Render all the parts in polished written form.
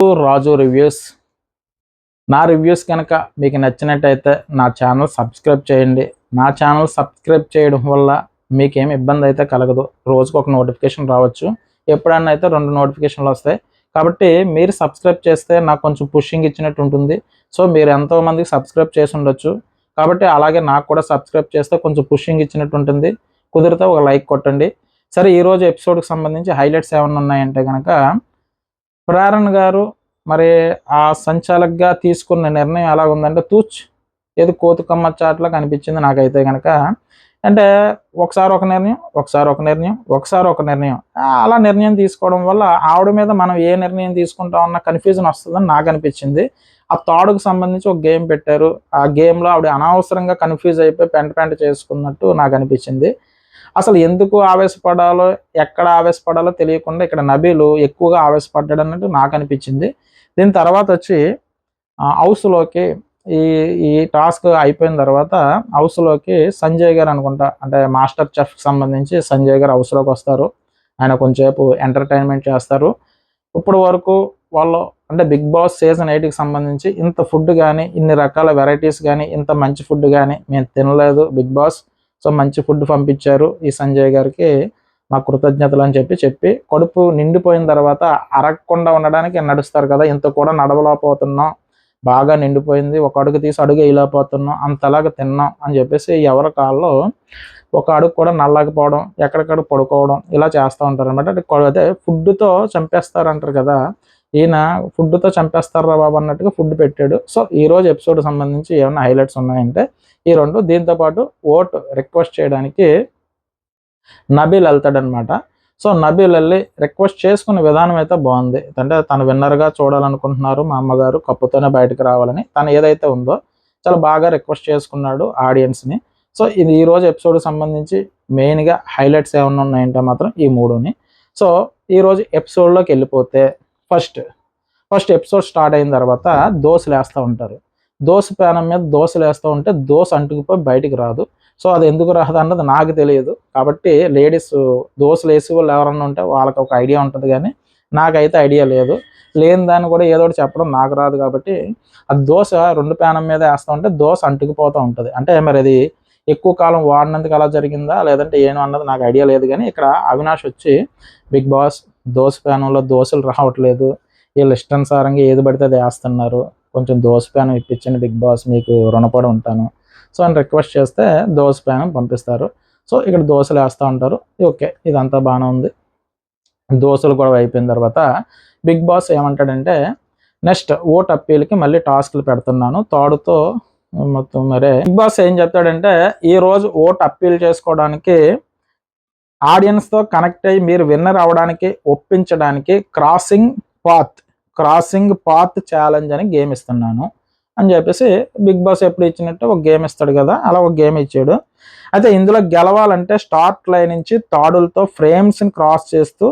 రాజు reviews. నా reviews కనుక మీకు నచ్చినట్టయితే నా ఛానల్ సబ్స్క్రైబ్ చేయండి. నా ఛానల్ సబ్స్క్రైబ్ చేయడం వల్ల మీకేం ఇబ్బంది అయితే కలగదు. రోజుకు ఒక నోటిఫికేషన్ రావచ్చు, ఎప్పుడన్నా అయితే 2 నోటిఫికేషన్లు వస్తాయి. కాబట్టి మీరు సబ్స్క్రైబ్ చేస్తే నాకు కొంచెం పుషింగ్ ఇచ్చినట్టు ఉంటుంది. సో మీరు ఎంతోమందికి సబ్స్క్రైబ్ చేసి ఉండొచ్చు, కాబట్టి అలాగే నాకు కూడా సబ్స్క్రైబ్ చేస్తే కొంచెం పుషింగ్ ఇచ్చినట్టు ఉంటుంది. కుదిరితే ఒక లైక్ కొట్టండి. సరే, ఈరోజు ఎపిసోడ్కి సంబంధించి హైలైట్స్ ఏమన్నా ఉన్నాయంటే కనుక, ప్రేరణ గారు మరి ఆ సంచాలకుగా తీసుకున్న నిర్ణయం ఎలా ఉందంటే ఏదో కోతుకమ్మ చాట్లా కనిపించింది నాకైతే కనుక. అంటే ఒకసారి ఒక నిర్ణయం, ఒకసారి ఒక నిర్ణయం, ఒకసారి ఒక నిర్ణయం, అలా నిర్ణయం తీసుకోవడం వల్ల ఆవిడ మీద మనం ఏ నిర్ణయం తీసుకుంటామన్న కన్ఫ్యూజన్ వస్తుందని నాకు అనిపించింది. ఆ తాడుకు సంబంధించి ఒక గేమ్ పెట్టారు. ఆ గేమ్లో ఆవిడ అనవసరంగా కన్ఫ్యూజ్ అయిపోయి పెంట చేసుకున్నట్టు నాకు అనిపించింది. అసలు ఎందుకు ఆవేశపడాలో, ఎక్కడ ఆవేశపడాలో తెలియకుండా ఇక్కడ నబీలు ఎక్కువగా ఆవేశపడ్డాడు అన్నట్టు నాకు అనిపించింది. దీని తర్వాత వచ్చి హౌస్లోకి ఈ ఈ టాస్క్ అయిపోయిన తర్వాత హౌస్లోకి సంజయ్ గారు అనుకుంటా, అంటే మాస్టర్ చెఫ్కి సంబంధించి సంజయ్ గారు హౌస్లోకి వస్తారు. ఆయన కొంచెంసేపు ఎంటర్టైన్మెంట్ చేస్తారు. ఇప్పుడు వరకు వాళ్ళు అంటే బిగ్ బాస్ సీజన్ 8కి సంబంధించి ఇంత ఫుడ్ కానీ, ఇన్ని రకాల వెరైటీస్ కానీ, ఇంత మంచి ఫుడ్ కానీ మేము తినలేదు బిగ్ బాస్. సో మంచి ఫుడ్ పంపించారు ఈ సంజయ్ గారికి, మా కృతజ్ఞతలు అని చెప్పి కడుపు నిండిపోయిన తర్వాత అరగకుండా ఉండడానికి నడుస్తారు కదా, ఇంత కూడా నడవలేకపోతున్నాం, బాగా నిండిపోయింది, ఒక అడుగు తీసి అడుగు వేయలేకపోతున్నాం, అంతలాగా తిన్నాం అని చెప్పేసి ఎవరి కాల్లో ఒక అడుగు కూడా నల్లకపోవడం, ఎక్కడికక్కడ పడుకోవడం, ఇలా చేస్తూ ఉంటారు అనమాట. అదే ఫుడ్తో చంపేస్తారంటారు కదా, ఈయన ఫుడ్తో చంపేస్తారా బాబు అన్నట్టుగా ఫుడ్ పెట్టాడు. సో ఈరోజు ఎపిసోడ్ సంబంధించి ఏమైనా హైలైట్స్ ఉన్నాయంటే ఈ 2. దీంతోపాటు ఓట్ రిక్వెస్ట్ చేయడానికి నబీల్ వెళ్తాడనమాట. సో నబీల్ వెళ్ళి రిక్వెస్ట్ చేసుకున్న విధానం అయితే బాగుంది. అంటే తను విన్నర్గా చూడాలనుకుంటున్నారు మా అమ్మగారు, కప్పుతోనే బయటకు రావాలని తను ఏదైతే ఉందో చాలా బాగా రిక్వెస్ట్ చేసుకున్నాడు ఆడియన్స్ని. సో ఇది ఈరోజు ఎపిసోడ్కి సంబంధించి మెయిన్గా హైలైట్స్ ఏమన్నా ఉన్నాయంటే మాత్రం ఈ 3ని. సో ఈరోజు ఎపిసోడ్లోకి వెళ్ళిపోతే ఫస్ట్ ఎపిసోడ్ స్టార్ట్ అయిన తర్వాత దోశలు వేస్తూ ఉంటారు. దోశ ప్యానం మీద దోశలు వేస్తూ ఉంటే దోశ అంటుకుపోయి బయటికి రాదు. సో అది ఎందుకు రాదు అన్నది నాకు తెలియదు. కాబట్టి లేడీస్ దోశలు వేసి వాళ్ళు ఎవరన్నా ఉంటే వాళ్ళకి ఒక ఐడియా ఉంటుంది, కానీ నాకైతే ఐడియా లేదు. లేని దాన్ని కూడా ఏదో ఒకటి చెప్పడం నాకు రాదు. కాబట్టి ఆ దోశ 2 ప్యానం మీద వేస్తూ ఉంటే దోశ అంటుకుపోతూ ఉంటుంది. అంటే మరి అది ఎక్కువ కాలం వాడినందుకు అలా జరిగిందా లేదంటే ఏమో అన్నది నాకు ఐడియా లేదు. కానీ ఇక్కడ అవినాష్ వచ్చి, బిగ్ బాస్ దోశ ప్యానంలో దోశలు రావట్లేదు, వీళ్ళు ఇష్టానుసారంగా ఏది పడితే అది వేస్తున్నారు, కొంచెం దోశ ప్యానం ఇప్పించండి బిగ్ బాస్, మీకు రుణపడి ఉంటాను. సో అని రిక్వెస్ట్ చేస్తే దోశ ప్యానం పంపిస్తారు. సో ఇక్కడ దోశలు వేస్తూ ఉంటారు. ఓకే, ఇదంతా బాగానే ఉంది. దోశలు కూడా అయిపోయిన తర్వాత బిగ్ బాస్ ఏమంటాడంటే, నెక్స్ట్ ఓట్ అప్పీల్కి మళ్ళీ టాస్క్లు పెడుతున్నాను తాడుతో మొత్తం. మరే బిగ్ బాస్ ఏం చెప్తాడంటే, ఈరోజు ఓట్ అప్పీల్ చేసుకోవడానికి ఆడియన్స్తో కనెక్ట్ అయ్యి మీరు విన్నర్ అవడానికి ఒప్పించడానికి క్రాసింగ్ పాత్ ఛాలెంజ్ అని గేమ్ ఇస్తున్నాను అని చెప్పేసి బిగ్ బాస్ ఎప్పుడు ఇచ్చినట్టు ఒక గేమ్ ఇస్తాడు కదా, అలా ఒక గేమ్ ఇచ్చాడు. అయితే ఇందులో గెలవాలంటే స్టార్ట్ లైన్ నుంచి తాడులతో ఫ్రేమ్స్ని క్రాస్ చేస్తూ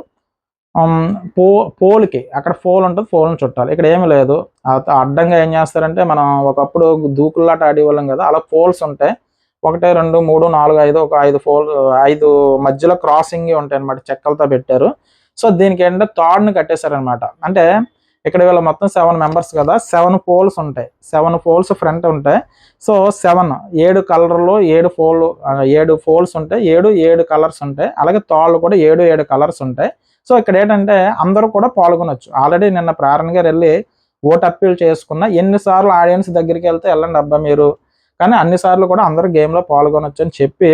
పోల్కి అక్కడ ఫోల్ ఉంటుంది, ఫోల్ని చుట్టాలి. ఇక్కడ ఏమీ లేదు. అడ్డంగా ఏం చేస్తారంటే, మనం ఒకప్పుడు దూకుల్లాట ఆడేవాళ్ళం కదా, అలా పోల్స్ ఉంటాయి. 1 2 3 4 5 ఒక 5 మధ్యలో క్రాసింగ్ ఉంటాయి అనమాట, చెక్కలతో పెట్టారు. సో దీనికి ఏంటంటే తాడుని కట్టేశారనమాట. అంటే ఇక్కడ వీళ్ళ మొత్తం 7 మెంబర్స్ కదా, 7 పోల్స్ ఉంటాయి, 7 పోల్స్ ఫ్రంట్ ఉంటాయి. సో 7 కలర్లు 7 పోల్స్ ఉంటాయి, 7 కలర్స్ ఉంటాయి. అలాగే తాళ్ళు కూడా 7 కలర్స్ ఉంటాయి. సో ఇక్కడ ఏంటంటే అందరూ కూడా పాల్గొనొచ్చు. ఆల్రెడీ నిన్న ప్రేరణ గారు వెళ్ళి ఓట్ అప్పీల్ చేసుకున్న, ఎన్నిసార్లు ఆడియన్స్ దగ్గరికి వెళ్తే వెళ్ళండి అబ్బా మీరు, కానీ అన్నిసార్లు కూడా అందరూ గేమ్లో పాల్గొనొచ్చు అని చెప్పి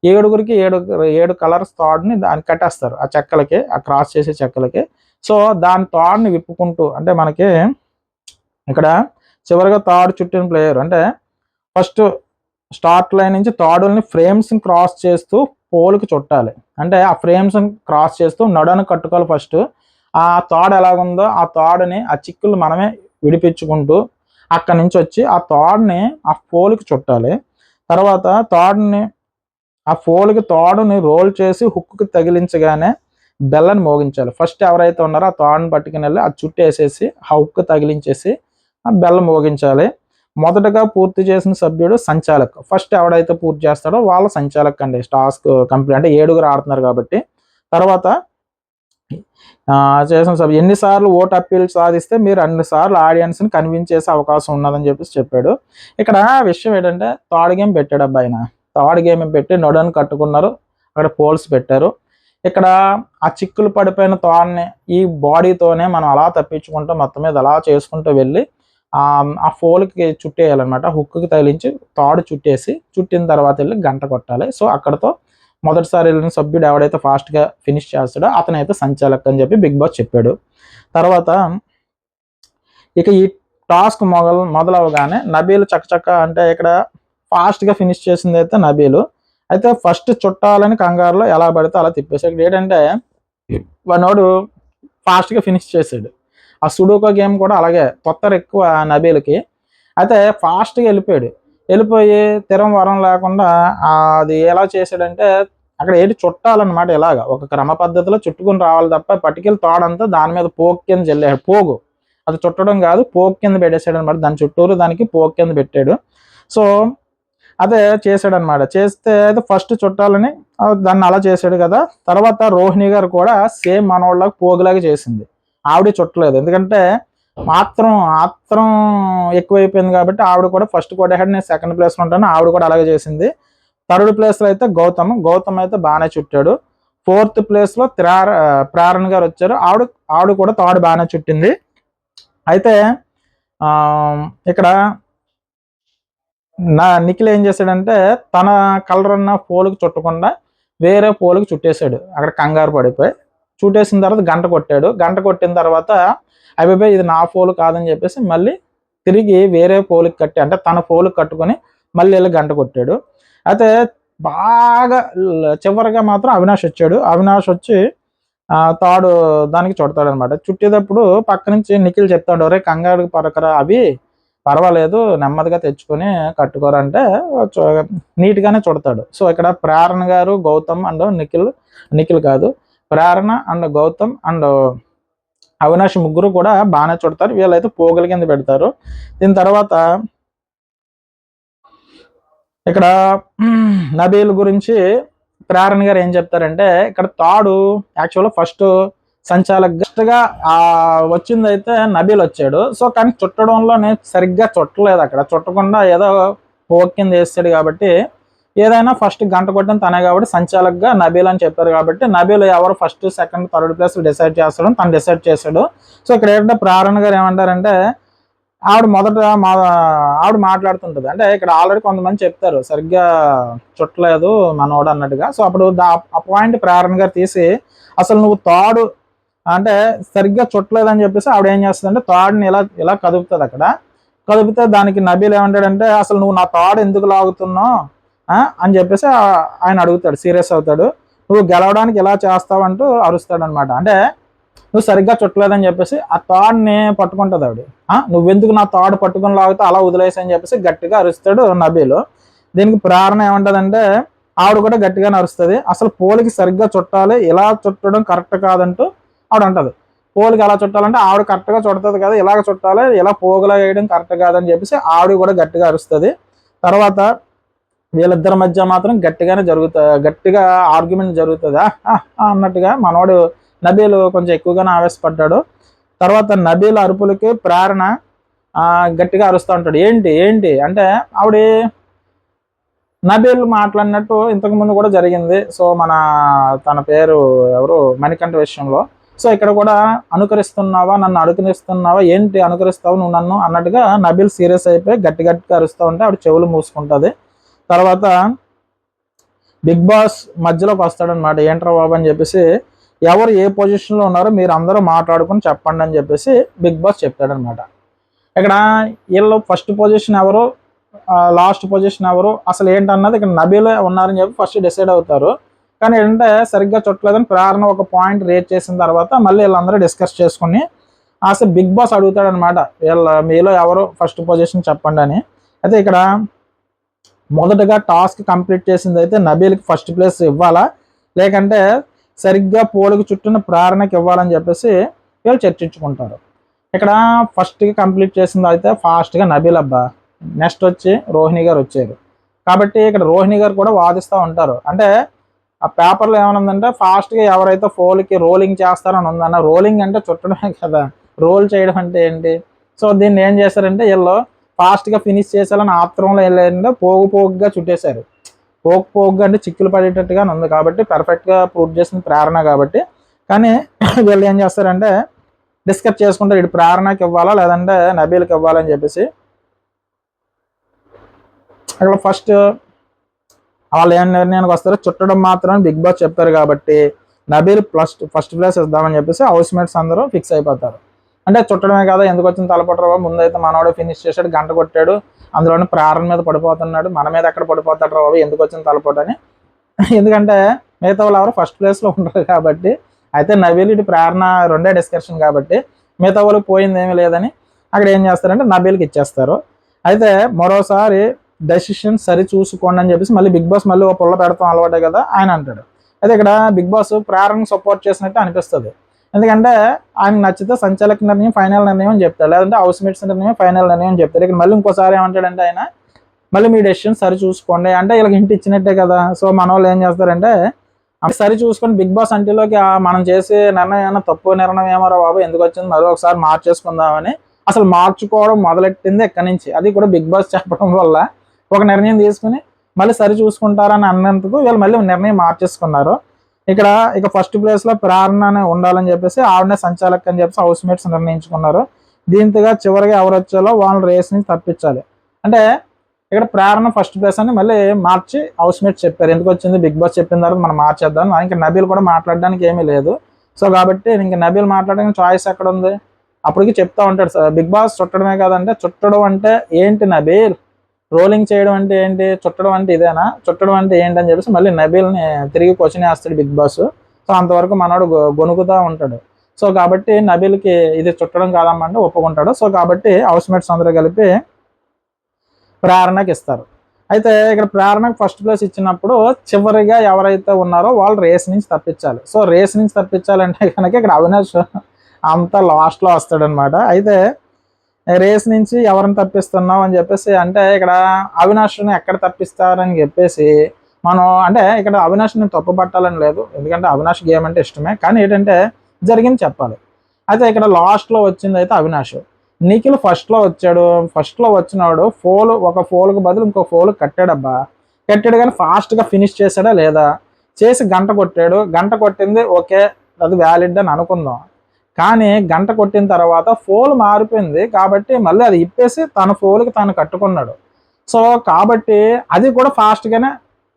7గురికి 7 కలర్స్ తాడుని దానికి కట్టేస్తారు, ఆ చెక్కలకి, ఆ క్రాస్ చేసే చెక్కలకి. సో దాని తాడుని విప్పుకుంటూ, అంటే మనకి ఇక్కడ చివరిగా తాడు చుట్టిన ప్లేయర్ అంటే ఫస్ట్ స్టార్ట్ లైన్ నుంచి తాడుల్ని ఫ్రేమ్స్ని క్రాస్ చేస్తూ పోల్కి చుట్టాలి. అంటే ఆ ఫ్రేమ్స్ని క్రాస్ చేస్తూ నడును కట్టుకోవాలి. ఫస్ట్ ఆ తాడు ఎలాగుందో ఆ తాడుని, ఆ చిక్కులు మనమే విడిపించుకుంటూ అక్కడి నుంచి వచ్చి ఆ తాడుని ఆ పోల్కి చుట్టాలి. తర్వాత ఆ పోల్కి తాడుని రోల్ చేసి హుక్కి తగిలించగానే బెల్లని మోగించాలి. ఫస్ట్ ఎవరైతే ఉన్నారో ఆ తాడుని పట్టుకుని వెళ్ళి ఆ చుట్టేసేసి ఆ హుక్ తగిలించేసి ఆ బెల్ల మోగించాలి. మొదటగా పూర్తి చేసిన సభ్యుడు సంచాలక్. ఫస్ట్ ఎవడైతే పూర్తి చేస్తాడో వాళ్ళ సంచాలక్ అండి టాస్క్ కంప్లీట్. అంటే 7గురు ఆడుతున్నారు కాబట్టి. తర్వాత చేసిన సభ ఎన్నిసార్లు ఓటు అప్పీల్ సాధిస్తే మీరు అన్నిసార్లు ఆడియన్స్ని కన్విన్స్ చేసే అవకాశం ఉన్నదని చెప్పేసి చెప్పాడు. ఇక్కడ విషయం ఏంటంటే థర్డ్ గేమ్ పెట్టాడు అబ్బాయి. థర్డ్ గేమ్ పెట్టి నొడని కట్టుకున్నారు, అక్కడ పోల్స్ పెట్టారు. ఇక్కడ ఆ చిక్కులు పడిపోయిన తాడుని ఈ బాడీతోనే మనం అలా తప్పించుకుంటూ మొత్తం మీద అలా చేసుకుంటూ వెళ్ళి ఆ ఫోల్కి చుట్టేయాలన్నమాట. హుక్కి తగిలించి తాడు చుట్టిన తర్వాత వెళ్ళి గంట కొట్టాలి. సో అక్కడతో మొదటిసారి వెళ్ళిన సభ్యుడు ఎవడైతే ఫాస్ట్గా ఫినిష్ చేస్తాడో అతనైతే సంచాలక్ అని చెప్పి బిగ్ బాస్ చెప్పాడు. తర్వాత ఇక ఈ టాస్క్ మొదలవగానే నబీలు చక్కచక్క అంటే ఇక్కడ ఫాస్ట్గా ఫినిష్ చేసింది అయితే నబీలు అయితే ఫస్ట్ చుట్టాలని కంగారులో ఎలా పడితే అలా తిప్పేసాడు. ఇక్కడ ఏంటంటే వాడు ఫాస్ట్గా ఫినిష్ చేసాడు. ఆ సుడోకో గేమ్ కూడా అలాగే తొత్తర ఎక్కువ నబీలకి. అయితే ఫాస్ట్గా వెళ్ళిపోయి తిరం వరం లేకుండా అది ఎలా చేశాడంటే అక్కడ ఏంటి చుట్టాలన్నమాట. ఇలాగా ఒక క్రమ పద్ధతిలో చుట్టుకుని రావాలి తప్ప పట్టుకెళ్ళి తోడంతా దాని మీద పోక్ కింద జల్లాడు. పోగు అది చుట్టడం కాదు, పోక్ కింద పెట్టేశాడు అనమాట. దాని చుట్టూరు దానికి పోక్ కింద పెట్టాడు. సో అదే చేశాడు అనమాట. చేస్తే అయితే ఫస్ట్ చుట్టాలని దాన్ని అలా చేశాడు కదా. తర్వాత రోహిణి గారు కూడా సేమ్ మనోళ్ళకి పోగులాగా చేసింది. ఆవిడ చుట్టలేదు, ఎందుకంటే ఆత్రం ఎక్కువైపోయింది కాబట్టి ఆవిడ కూడా ఫస్ట్ కొట్టేహాడు, నేను సెకండ్ ప్లేస్లో ఉంటాను, ఆవిడ కూడా అలాగే చేసింది. థర్డ్ ప్లేస్లో అయితే గౌతమ్ అయితే బాగానే చుట్టాడు. ఫోర్త్ ప్లేస్లో ప్రేరణ గారు వచ్చారు, ఆవిడ కూడా తాడు బాగానే చుట్టింది. అయితే ఇక్కడ నిఖిల్ ఏం చేశాడంటే తన కలర్ ఉన్న పోలుకి చుట్టకుండా వేరే పోలుకి చుట్టేశాడు. అక్కడ కంగారు పడిపోయి చుట్టేసిన తర్వాత గంట కొట్టాడు. గంట కొట్టిన తర్వాత అభిబాయ్ ఇది నా పోలు కాదని చెప్పేసి మళ్ళీ తిరిగి వేరే పోలుకి కట్టి అంటే తన పోలుకి కట్టుకొని మళ్ళీ వెళ్ళి గంట కొట్టాడు. అయితే బాగా చివరిగా మాత్రం అవినాష్ వచ్చాడు. అవినాష్ వచ్చి తాడు దానికి చుడతాడు అనమాట. చుట్టేటప్పుడు పక్క నుంచి నిఖిల్ చెప్తాడు, ఒరే కంగారు పరకరా, అవి పర్వాలేదు నెమ్మదిగా తెచ్చుకొని కట్టుకోరంటే నీట్గానే చుడతాడు. సో ఇక్కడ ప్రేరణ గారు గౌతమ్ అండ్ నిఖిల్ కాదు ప్రేరణ అండ్ గౌతమ్ అండ్ అవినాష్ ముగ్గురు కూడా బాగానే చుడతారు. వీళ్ళైతే పోగుల కింద పెడతారు. దీని తర్వాత ఇక్కడ నబీల్ గురించి ప్రేరణ గారు ఏం చెప్తారంటే ఇక్కడ తాడు యాక్చువల్గా ఫస్ట్ సంచాలకుగా వచ్చింది అయితే నబీల్ వచ్చాడు. సో కానీ చుట్టడంలో నేను సరిగ్గా చుట్టలేదు. అక్కడ చుట్టకుండా ఏదో పోక్ కింద వేస్తాడు కాబట్టి ఏదైనా ఫస్ట్ గంట కొట్టిన తనే కాబట్టి సంచాలకుగా నబీల్ అని చెప్పారు కాబట్టి నబీల్ ఎవరు first second third place decide చేస్తాడు, తను డిసైడ్ చేశాడు. సో ఇక్కడ ఏంటంటే ప్రేరణ గారు ఏమంటారంటే ఆవిడ మాట్లాడుతుంటుంది. అంటే ఇక్కడ ఆల్రెడీ కొంతమంది చెప్తారు సరిగ్గా చుట్టలేదు మనోడు అన్నట్టుగా. సో అప్పుడు ఆ పాయింట్ ప్రేరణ గారు తీసి అసలు నువ్వు తాడు అంటే సరిగ్గా చుట్టలేదని చెప్పేసి ఆవిడ ఏం చేస్తుందంటే తాడుని ఇలా కదుపుతుంది. అక్కడ కదిపితే దానికి నబీల్ ఏమంటాడంటే అసలు నువ్వు నా తాడు ఎందుకు లాగుతున్నావు అని చెప్పేసి ఆయన అడుగుతాడు, సీరియస్ అవుతాడు. నువ్వు గెలవడానికి ఎలా చేస్తావంటూ అరుస్తాడు అనమాట. అంటే నువ్వు సరిగ్గా చుట్టలేదని చెప్పేసి ఆ తాడుని పట్టుకుంటుంది ఆవిడ. నువ్వెందుకు నా తాడు పట్టుకుని లాగితే అలా వదిలేసి అని చెప్పేసి గట్టిగా అరుస్తాడు నబీలు. దీనికి ప్రేరణ ఏమంటదంటే ఆవిడ కూడా గట్టిగానే అరుస్తుంది. అసలు పోలికి సరిగ్గా చుట్టాలి, ఇలా చుట్టడం కరెక్ట్ కాదంటూ ఆవిడ అంటది. పోలికి ఎలా చుట్టాలంటే ఆవిడ కరెక్ట్గా చుడుతుంది కదా, ఇలాగ చుట్టాలి, ఇలా పోగులా వేయడం కరెక్ట్ కాదని చెప్పేసి ఆవిడ కూడా గట్టిగా అరుస్తుంది. తర్వాత వీళ్ళిద్దరి మధ్య మాత్రం గట్టిగా ఆర్గ్యుమెంట్ జరుగుతుంది అన్నట్టుగా మనోడు నబీలు కొంచెం ఎక్కువగానే ఆవేశపడ్డాడు. తర్వాత నబీల్ అరుపులకి ప్రేరణ గట్టిగా అరుస్తూ ఉంటాడు. ఏంటి అంటే ఆవిడ నబీల్ మాట్లాడినట్టు ఇంతకుముందు కూడా జరిగింది. సో తన పేరు ఎవరు మణికంఠ విషయంలో. సో ఇక్కడ కూడా అనుకరిస్తున్నావా, నన్ను అనుకరిస్తున్నావా, ఏంటి అనుకరిస్తావు నువ్వు నన్ను అన్నట్టుగా నబీల్ సీరియస్ అయిపోయి గట్టిగా అరుస్తూ ఉంటే ఆవిడ చెవులు మూసుకుంటుంది. తర్వాత బిగ్ బాస్ మధ్యలోకి వస్తాడనమాట. ఏంట్రా బాబు అని చెప్పేసి ఎవరు ఏ పొజిషన్లో ఉన్నారో మీరు అందరూ మాట్లాడుకుని చెప్పండి అని చెప్పేసి బిగ్ బాస్ చెప్తాడనమాట. ఇక్కడ వీళ్ళు ఫస్ట్ పొజిషన్ ఎవరు, లాస్ట్ పొజిషన్ ఎవరు, అసలు ఏంటన్నది ఇక్కడ నబీలే ఉన్నారని చెప్పి ఫస్ట్ డిసైడ్ అవుతారు. కానీ ఏంటంటే సరిగ్గా చుట్టలేదని ప్రేరణ ఒక పాయింట్ రేట్ చేసిన తర్వాత మళ్ళీ వీళ్ళందరూ డిస్కస్ చేసుకుని అసలు బిగ్ బాస్ అడుగుతాడనమాట, మీలో ఎవరు ఫస్ట్ పొజిషన్ చెప్పండి అని. అయితే ఇక్కడ మొదటగా టాస్క్ కంప్లీట్ చేసింది అయితే నబీల్కి ఫస్ట్ ప్లేస్ ఇవ్వాలా లేకంటే సరిగ్గా పోలుకు చుట్టూన ప్రేరణకి ఇవ్వాలని చెప్పేసి వీళ్ళు చర్చించుకుంటారు. ఇక్కడ ఫస్ట్గా కంప్లీట్ చేసింది అయితే ఫాస్ట్గా నబీల్ అబ్బా, నెక్స్ట్ వచ్చి రోహిణి గారు వచ్చారు. కాబట్టి ఇక్కడ రోహిణి గారు కూడా వాదిస్తూ ఉంటారు. అంటే ఆ పేపర్లో ఏమనుందంటే ఫాస్ట్గా ఎవరైతే ఫోల్కి రోలింగ్ చేస్తారని ఉందన్న. రోలింగ్ అంటే చుట్టడమే కదా, రోల్ చేయడం అంటే ఏంటి? సో దీన్ని ఏం చేశారంటే వీళ్ళు ఫాస్ట్గా ఫినిష్ చేసేయాలని ఆత్రంలో వెళ్ళారంటే పోగుగా చుట్టేశారు. పోగుగా అంటే చిక్కులు పడేటట్టుగా ఉంది కాబట్టి పర్ఫెక్ట్గా ప్రూవ్ చేసిన ప్రేరణ కాబట్టి. కానీ వీళ్ళు ఏం చేస్తారంటే డిస్కస్ చేసుకుంటారు, ఇటు ప్రేరణకి ఇవ్వాలా లేదంటే నబీల్కి ఇవ్వాలని చెప్పేసి. అక్కడ ఫస్ట్ వాళ్ళు ఏం నిర్ణయానికి వస్తారో చుట్టడం మాత్రం బిగ్ బాస్ చెప్తారు కాబట్టి నబీల్ ఫస్ట్ ప్లేస్ ఇద్దామని చెప్పేసి హౌస్ మేట్స్ అందరూ ఫిక్స్ అయిపోతారు. అంటే చుట్టడమే కదా, ఎందుకు వచ్చిన తలపడరు, ముందైతే మనవాడు ఫినిష్ చేశాడు, గంట కొట్టాడు, అందులోనే ప్రేరణ మీద పడిపోతున్నాడు, మన మీద ఎక్కడ పడిపోతాడు రావు, ఎందుకు వచ్చిన తలపడని. ఎందుకంటే మిగతా వాళ్ళు ఎవరు ఫస్ట్ ప్లేస్లో ఉండరు కాబట్టి. అయితే నబీల్ ఇటు ప్రేరణ రెండే డిస్కషన్ కాబట్టి మిగతా వాళ్ళకి పోయింది ఏమీ లేదని అక్కడ ఏం చేస్తారంటే నబీల్కి ఇచ్చేస్తారు. అయితే మరోసారి డెసిషన్ సరి చూసుకోండి అని చెప్పేసి మళ్ళీ బిగ్ బాస్ మళ్ళీ ఒక పుల్ల పెడతాం అలవాటే కదా ఆయన అంటాడు. అయితే ఇక్కడ బిగ్ బాస్ ప్రేరణకు సపోర్ట్ చేసినట్టు అనిపిస్తుంది. ఎందుకంటే ఆయన నచ్చితే సంచాలక నిర్ణయం ఫైనల్ నిర్ణయం అని చెప్తాడు, లేదంటే హౌస్ మేట్స్ నిర్ణయం ఫైనల్ నిర్ణయం అని చెప్తాడు. ఇక్కడ మళ్ళీ ఇంకోసారి ఏమంటాడంటే ఆయన మళ్ళీ మీ డెసిషన్ సరి చూసుకోండి అంటే వీళ్ళకి ఇంటి ఇచ్చినట్టే కదా. సో మన వాళ్ళు ఏం చేస్తారంటే సరి చూసుకొని బిగ్ బాస్ అంటేలోకి మనం చేసే నిర్ణయం ఏమైనా తప్పు నిర్ణయం ఏమారో బాబు ఎందుకు వచ్చింది మరో ఒకసారి మార్చేసుకుందామని అసలు మార్చుకోవడం మొదలెట్టింది ఎక్కడి నుంచి. అది కూడా బిగ్ బాస్ చెప్పడం వల్ల ఒక నిర్ణయం తీసుకుని మళ్ళీ సరి చూసుకుంటారని అన్నందుకు వీళ్ళు మళ్ళీ నిర్ణయం మార్చేసుకున్నారు. ఇక ఫస్ట్ ప్లేస్లో ప్రేరణ ఉండాలని చెప్పేసి ఆవిడనే సంచాలక్ అని చెప్పేసి హౌస్ మేట్స్ నిర్ణయించుకున్నారు. దీంతోగా చివరిగా ఎవరు వచ్చాలో వాళ్ళని రేస్ నుంచి తప్పించాలి. అంటే ఇక్కడ ప్రేరణ ఫస్ట్ ప్లేస్ అని మళ్ళీ మార్చి హౌస్ మేట్స్ చెప్పారు. ఎందుకు వచ్చింది బిగ్ బాస్ చెప్పిన తర్వాత మనం మార్చేద్దాం, ఇంకా నబీల్ కూడా మాట్లాడడానికి ఏమీ లేదు. సో కాబట్టి ఇంకా నబీల్ మాట్లాడడానికి చాయిస్ ఎక్కడ ఉంది, అప్పటికి చెప్తా ఉంటాడు బిగ్ బాస్ చుట్టడమే కాదంటే చుట్టడం అంటే ఏంటి నబీల్, రోలింగ్ చేయడం అంటే ఏంటి, చుట్టడం అంటే ఇదేనా, చుట్టడం అంటే ఏంటి అని చెప్పేసి మళ్ళీ నబీల్ని తిరిగి క్వశ్చన్ వేస్తాడు బిగ్ బాస్. సో అంతవరకు మనోడు గొనుగుతూ ఉంటాడు. సో కాబట్టి నబీల్కి ఇది చుట్టడం కాదమ్మంటే ఒప్పుకుంటాడు. సో కాబట్టి హౌస్ మేట్స్ అందరూ కలిపి ప్రేరణకి ఇస్తారు. అయితే ఇక్కడ ప్రేరణకు ఫస్ట్ ప్లేస్ ఇచ్చినప్పుడు చివరిగా ఎవరైతే ఉన్నారో వాళ్ళు రేస్ నుంచి తప్పించాలి. సో రేస్ నుంచి తప్పించాలంటే కనుక ఇక్కడ అవినాష్ అంతా లాస్ట్లో వస్తాడనమాట. అయితే రేస్ నుంచి ఎవరిని తప్పిస్తున్నావు అని చెప్పేసి అంటే ఇక్కడ అవినాష్ని ఎక్కడ తప్పిస్తారని చెప్పేసి మనం అంటే ఇక్కడ అవినాష్ని తప్పు పట్టాలని లేదు, ఎందుకంటే అవినాష్ గేమ్ అంటే ఇష్టమే. కానీ ఏంటంటే జరిగింది చెప్పాలి. అయితే ఇక్కడ లాస్ట్లో వచ్చింది అయితే అవినాష్. నిఖిల్ ఫస్ట్లో వచ్చాడు. ఫస్ట్లో వచ్చినాడు ఒక ఫోల్కి బదులు ఇంకో ఫోల్ కట్టాడబ్బా. కట్టాడు కానీ ఫాస్ట్గా ఫినిష్ చేశాడా లేదా, చేసి గంట కొట్టాడు. గంట కొట్టింది ఓకే, అది వ్యాలిడ్ అని అనుకుందాం. కానీ గంట కొట్టిన తర్వాత ఫోల్ మారిపోయింది కాబట్టి మళ్ళీ అది ఇప్పేసి తన ఫోల్కి తాను కట్టుకున్నాడు. సో కాబట్టి అది కూడా ఫాస్ట్గానే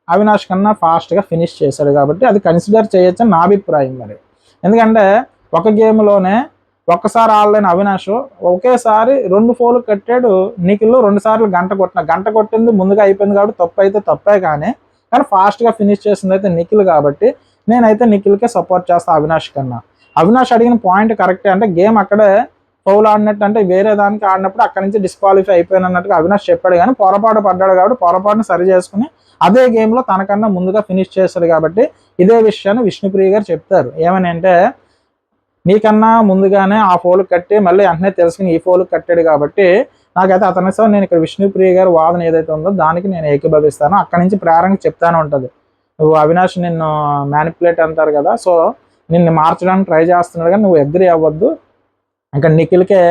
అవినాష్ కన్నా ఫాస్ట్గా ఫినిష్ చేశాడు కాబట్టి అది కన్సిడర్ చేయొచ్చని నా అభిప్రాయం. మరి ఎందుకంటే ఒక గేమ్లోనే ఒక్కసారి ఆడలేని అవినాష్ ఒకేసారి 2 ఫోన్లు కట్టాడు. నిఖిల్ 2 సార్లు గంట కొట్టింది ముందుగా అయిపోయింది కాబట్టి తప్పు అయితే తప్పే, కానీ ఫాస్ట్గా ఫినిష్ చేసింది అయితే నిఖిల్ కాబట్టి నేనైతే నిఖిల్కే సపోర్ట్ చేస్తాను అవినాష్ కన్నా. అవినాష్ అడిగిన పాయింట్ కరెక్టే, అంటే గేమ్ అక్కడే ఫౌల్ ఆడినట్టు అంటే వేరే దానికి ఆడినప్పుడు అక్కడి నుంచి డిస్క్వాలిఫై అయిపోయినట్టుగా అవినాష్ చెప్పాడు. కానీ పొరపాటు పడ్డాడు కాబట్టి పొరపాటును సరి చేసుకుని అదే గేమ్లో తనకన్నా ముందుగా ఫినిష్ చేశాడు. కాబట్టి ఇదే విషయాన్ని విష్ణుప్రియ గారు చెప్తారు ఏమని అంటే, నీకన్నా ముందుగానే ఆ ఫోల్ కట్టి మళ్ళీ వెంటనే తెలుసుకుని ఈ ఫోల్ కట్టాడు కాబట్టి నాకైతే అతని సార్ నేను ఇక్కడ విష్ణుప్రియ గారి వాదన ఏదైతే ఉందో దానికి నేను ఏకీభవిస్తాను. అక్కడి నుంచి ప్రేరణకి చెప్తానే ఉంటుంది, నువ్వు అవినాష్ నిన్ను మ్యానిపులేట్ అంటారు కదా, సో నిన్ను మార్చడానికి ట్రై చేస్తున్నాడు కానీ నువ్వు అగ్రి అవ్వద్దు, ఇంకా నిఖిల్కే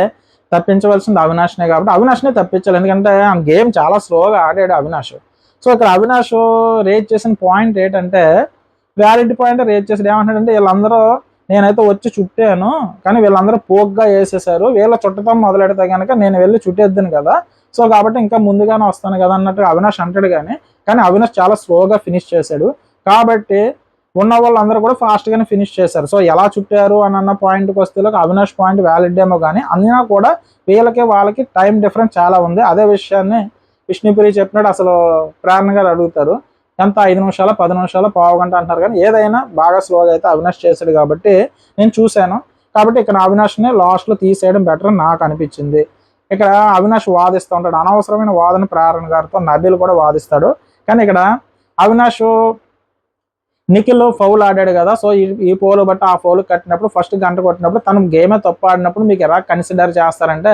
తప్పించవలసింది అవినాష్నే కాబట్టి అవినాష్నే తప్పించాలి. ఎందుకంటే ఆ గేమ్ చాలా స్లోగా ఆడాడు అవినాష్. సో ఇక్కడ అవినాష్ రేట్ చేసిన పాయింట్ ఏంటంటే వ్యాలిడ్ పాయింట్ రేట్ చేసాడు. ఏమంటాడంటే వీళ్ళందరూ నేనైతే వచ్చి చుట్టాను కానీ వీళ్ళందరూ పోగ్గా వేసేసారు, వీళ్ళ చుట్టతం మొదలెడితే కనుక నేను వెళ్ళి చుట్టేద్దాను కదా, సో కాబట్టి ఇంకా ముందుగానే వస్తాను కదా అన్నట్టుగా అవినాష్ అంటాడు. కానీ అవినాష్ చాలా స్లోగా ఫినిష్ చేశాడు కాబట్టి ఉన్న వాళ్ళందరూ కూడా ఫాస్ట్గానే ఫినిష్ చేశారు. సో ఎలా చుట్టారు అని అన్న పాయింట్కి వస్తే అవినాష్ పాయింట్ వ్యాలిడ్ ఏమో, కానీ అన్నా కూడా వాళ్ళకి టైం డిఫరెన్స్ చాలా ఉంది. అదే విషయాన్ని విష్ణుప్రియ చెప్పినట్టు అసలు ప్రేరణ గారు అడుగుతారు, ఎంత 5 నిమిషాలు 10 నిమిషాలు పావు గంట అంటారు, కానీ ఏదైనా బాగా స్లోగా అయితే అవినాష్ చేశాడు కాబట్టి నేను చూశాను. కాబట్టి ఇక్కడ అవినాష్ని లాస్ట్లో తీసేయడం బెటర్ అని నాకు అనిపించింది. ఇక్కడ అవినాష్ వాదిస్తూ ఉంటాడు, అనవసరమైన వాదన ప్రేరణ గారితో నబీల్ కూడా వాదిస్తాడు. కానీ ఇక్కడ అవినాష్ నిఖిల్ ఫౌల్ ఆడాడు కదా, సో ఈ ఫౌల్ బట్టి ఆ ఫౌల్ కట్టినప్పుడు ఫస్ట్ గంట కొట్టినప్పుడు తను గేమే తప్పు ఆడినప్పుడు మీకు ఎలా కన్సిడర్ చేస్తారంటే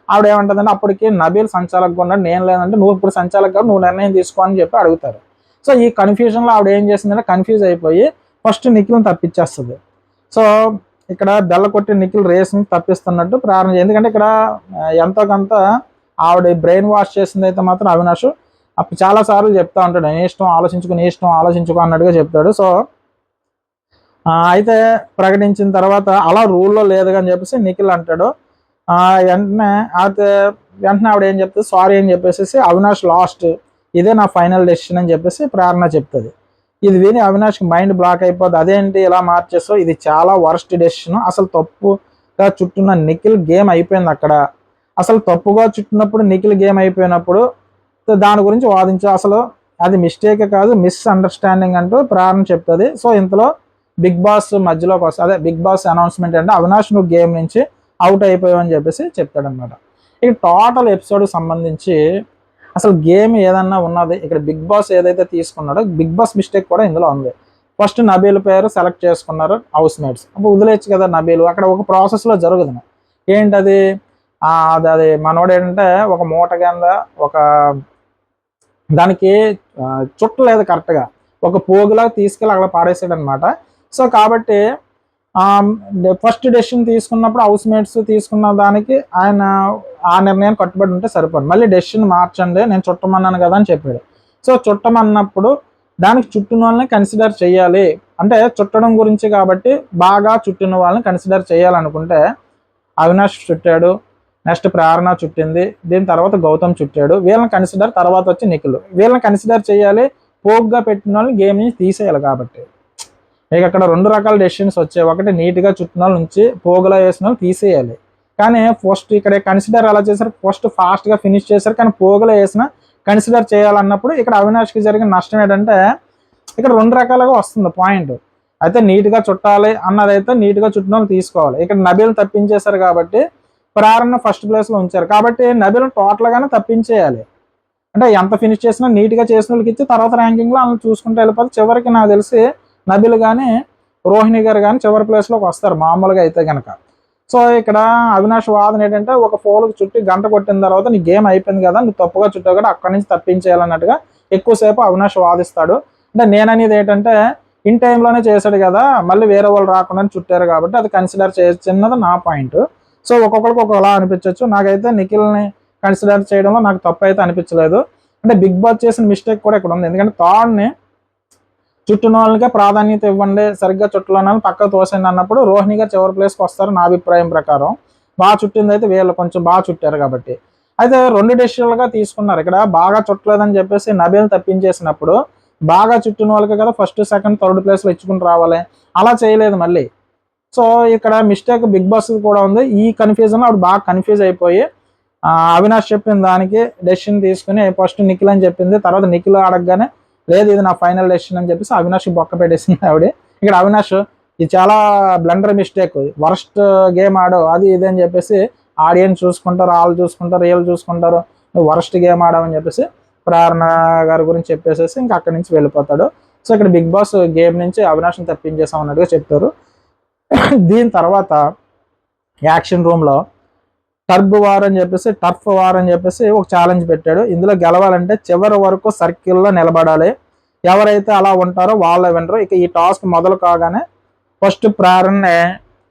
ఆవిడ ఏమంటుందంటే అప్పటికి నబీల్ సంచాలకుగా ఉన్నాడు, నేను లేదంటే నువ్వు ఇప్పుడు సంచాలకుగా నువ్వు నిర్ణయం తీసుకో అని చెప్పి అడుగుతారు. సో ఈ కన్ఫ్యూజన్లో ఆవిడ ఏం చేసిందంటే కన్ఫ్యూజ్ అయిపోయి ఫస్ట్ నిఖిల్ని తప్పించేస్తుంది. సో ఇక్కడ బెల్ల కొట్టి నిఖిల్ రేస్ని తప్పిస్తున్నట్టు ప్రారంభం. ఎందుకంటే ఇక్కడ ఎంతో కొంత ఆవిడ బ్రెయిన్ వాష్ చేసింది అయితే మాత్రం అవినాష్ అప్పుడు చాలాసార్లు చెప్తా ఉంటాడు, నీ ఇష్టం ఆలోచించుకో అన్నట్టుగా చెప్తాడు. సో అయితే ప్రకటించిన తర్వాత అలా రూల్లో లేదు అని చెప్పేసి నిఖిల్ అంటాడు. వెంటనే ఆవిడ ఏం చెప్తుంది, సారీ అని చెప్పేసి అవినాష్ లాస్ట్, ఇదే నా ఫైనల్ డెసిషన్ అని చెప్పేసి ప్రేరణ చెప్తుంది. ఇది విని అవినాష్కి మైండ్ బ్లాక్ అయిపోద్ది. అదేంటి ఇలా మార్చేసో, ఇది చాలా వర్స్ట్ డెసిషన్, అసలు తప్పుగా చుట్టున్న నిఖిల్ గేమ్ అయిపోయింది అక్కడ, అసలు తప్పుగా చుట్టినప్పుడు నిఖిల్ గేమ్ అయిపోయినప్పుడు దాని గురించి వాదించు, అసలు అది మిస్టేక్ కాదు మిస్అండర్స్టాండింగ్ అంటూ ప్రేరణ చెప్తుంది. సో ఇంతలో బిగ్ బాస్ మధ్యలోకి వస్తుంది. అదే బిగ్ బాస్ అనౌన్స్మెంట్ అంటే అవినాష్ నువ్వు గేమ్ నుంచి అవుట్ అయిపోయావు అని చెప్పేసి చెప్తాడనమాట. ఇక టోటల్ ఎపిసోడ్కి సంబంధించి అసలు గేమ్ ఏదన్నా ఉన్నది ఇక్కడ బిగ్ బాస్ ఏదైతే తీసుకున్నాడో బిగ్ బాస్ మిస్టేక్ కూడా ఇందులో ఉంది. ఫస్ట్ నబీల్ పేరు సెలెక్ట్ చేసుకున్నారు హౌస్ మేట్స్, అప్పుడు వదిలేచ్చు కదా నబీలు, అక్కడ ఒక ప్రాసెస్లో జరుగుతుంది. ఏంటది, అది మనోడు ఏంటంటే ఒక మూట కింద ఒక దానికి చుట్టలేదు కరెక్ట్గా, ఒక పోగులా తీసుకెళ్ళి అక్కడ పాడేసాడు అనమాట. సో కాబట్టి ఫస్ట్ డెసిషన్ తీసుకున్నప్పుడు హౌస్ మేట్స్ తీసుకున్న దానికి ఆయన ఆ నిర్ణయం కట్టుబడి ఉంటే సరిపోదు, మళ్ళీ డెసిషన్ మార్చండి నేను చుట్టమన్నాను కదా అని చెప్పాడు. సో చుట్టమన్నప్పుడు దానికి చుట్టిన వాళ్ళని కన్సిడర్ చేయాలి, అంటే చుట్టడం గురించి కాబట్టి బాగా చుట్టిన వాళ్ళని కన్సిడర్ చేయాలనుకుంటే అవినాష్ చుట్టాడు, నెక్స్ట్ ప్రేరణ చుట్టింది, దీని తర్వాత గౌతమ్ చుట్టాడు, వీళ్ళని కన్సిడర్ తర్వాత వచ్చి నిఖిల్, వీళ్ళని కన్సిడర్ చేయాలి, పోగ్గా పెట్టిన వాళ్ళని గేమ్ నుంచి తీసేయాలి. కాబట్టి ఇక అక్కడ రెండు రకాల డెసిషన్స్ వచ్చాయి, ఒకటి నీట్గా చుట్టిన వాళ్ళ నుంచి పోగులా వేసిన వాళ్ళు తీసేయాలి, కానీ ఫస్ట్ ఇక్కడ కన్సిడర్ ఎలా చేశారు, ఫస్ట్ ఫాస్ట్గా ఫినిష్ చేశారు, కానీ పోగులా వేసిన కన్సిడర్ చేయాలన్నప్పుడు ఇక్కడ అవినాష్కి జరిగిన నష్టం ఏంటంటే ఇక్కడ రెండు రకాలుగా వస్తుంది పాయింట్. అయితే నీట్గా చుట్టాలి అన్నదైతే నీట్గా చుట్టిన వాళ్ళు తీసుకోవాలి, ఇక్కడ నబీల్ తప్పించేశారు కాబట్టి ప్రేరణ ఫస్ట్ ప్లేస్లో ఉంచారు, కాబట్టి నబీల్ టోటల్గానే తప్పించేయాలి, అంటే ఎంత ఫినిష్ చేసినా నీట్గా చేసిన వాళ్ళకి ఇచ్చి తర్వాత ర్యాంకింగ్లో వాళ్ళని చూసుకుంటూ వెళ్ళిపోతే చివరికి నాకు తెలిసి నబీల్ కానీ రోహిణి గారు కానీ చివరి ప్లేస్లోకి వస్తారు మామూలుగా అయితే కనుక. సో ఇక్కడ అవినాష్ వాదన ఏంటంటే ఒక పోల్కి చుట్టి గంట కొట్టిన తర్వాత నీ గేమ్ అయిపోయింది కదా, నువ్వు తప్పుగా చుట్టావు కూడా అక్కడి నుంచి తప్పించేయాలన్నట్టుగా ఎక్కువసేపు అవినాష్ వాదిస్తాడు. అంటే నేననేది ఏంటంటే ఇన్ టైంలోనే చేశాడు కదా, మళ్ళీ వేరే వాళ్ళు రాకుండా చుట్టారు కాబట్టి అది కన్సిడర్ చేయొచ్చన్నది నా పాయింట్. సో ఒక్కొక్కరికి ఒకలా అనిపించవచ్చు, నాకైతే నిఖిల్ని కన్సిడర్ చేయడంలో నాకు తప్పు అయితే అనిపించలేదు. అంటే బిగ్ బాస్ చేసిన మిస్టేక్ కూడా ఇక్కడ ఉంది, ఎందుకంటే థర్డ్ని చుట్టిన వాళ్ళకే ప్రాధాన్యత ఇవ్వండి, సరిగ్గా చుట్టలో పక్కకు తోసండి అన్నప్పుడు రోహిణి గారు చివరి ప్లేస్కి వస్తారు నా అభిప్రాయం ప్రకారం. బాగా చుట్టింది అయితే వీళ్ళు కొంచెం బాగా చుట్టారు కాబట్టి. అయితే రెండు డెసిషన్లుగా తీసుకున్నారు, ఇక్కడ బాగా చుట్టలేదని చెప్పేసి నబీల్ తప్పించేసినప్పుడు బాగా చుట్టిన వాళ్ళకి కదా ఫస్ట్ సెకండ్ థర్డ్ ప్లేస్లో ఇచ్చుకుని రావాలి, అలా చేయలేదు మళ్ళీ. సో ఇక్కడ మిస్టేక్ బిగ్ బాస్ కూడా ఉంది. ఈ కన్ఫ్యూజన్లో ఆవిడ బాగా కన్ఫ్యూజ్ అయిపోయి అవినాష్ చెప్పిన దానికి డెసిషన్ తీసుకుని ఫస్ట్ నిఖిల్ అని చెప్పింది, తర్వాత నిఖిల్ అడగగానే లేదు ఇది నా ఫైనల్ డెసిషన్ అని చెప్పేసి అవినాష్ బొక్క పెట్టేసింది ఆవిడ. ఇక్కడ అవినాష్ ఇది చాలా బ్లండర్ మిస్టేక్, వర్స్ట్ గేమ్ ఆడో అది ఇది అని చెప్పేసి ఆడియన్స్ చూసుకుంటారు, వాళ్ళు చూసుకుంటారు, వీళ్ళు చూసుకుంటారు, నువ్వు వర్స్ట్ గేమ్ ఆడావని చెప్పేసి ప్రేరణ గారి గురించి చెప్పేసేసి ఇంకా అక్కడి నుంచి వెళ్ళిపోతాడు. సో ఇక్కడ బిగ్ బాస్ గేమ్ నుంచి అవినాష్ని తప్పించేసాం అన్నట్టుగా చెప్తారు. దీని తర్వాత యాక్షన్ రూమ్లో టర్ఫ్ వార్ అని చెప్పేసి ఒక ఛాలెంజ్ పెట్టాడు. ఇందులో గెలవాలంటే చివరి వరకు సర్కిల్లో నిలబడాలి, ఎవరైతే అలా ఉంటారో వాళ్ళ వినరు. ఇక ఈ టాస్క్ మొదలు కాగానే ఫస్ట్ ప్రేరణని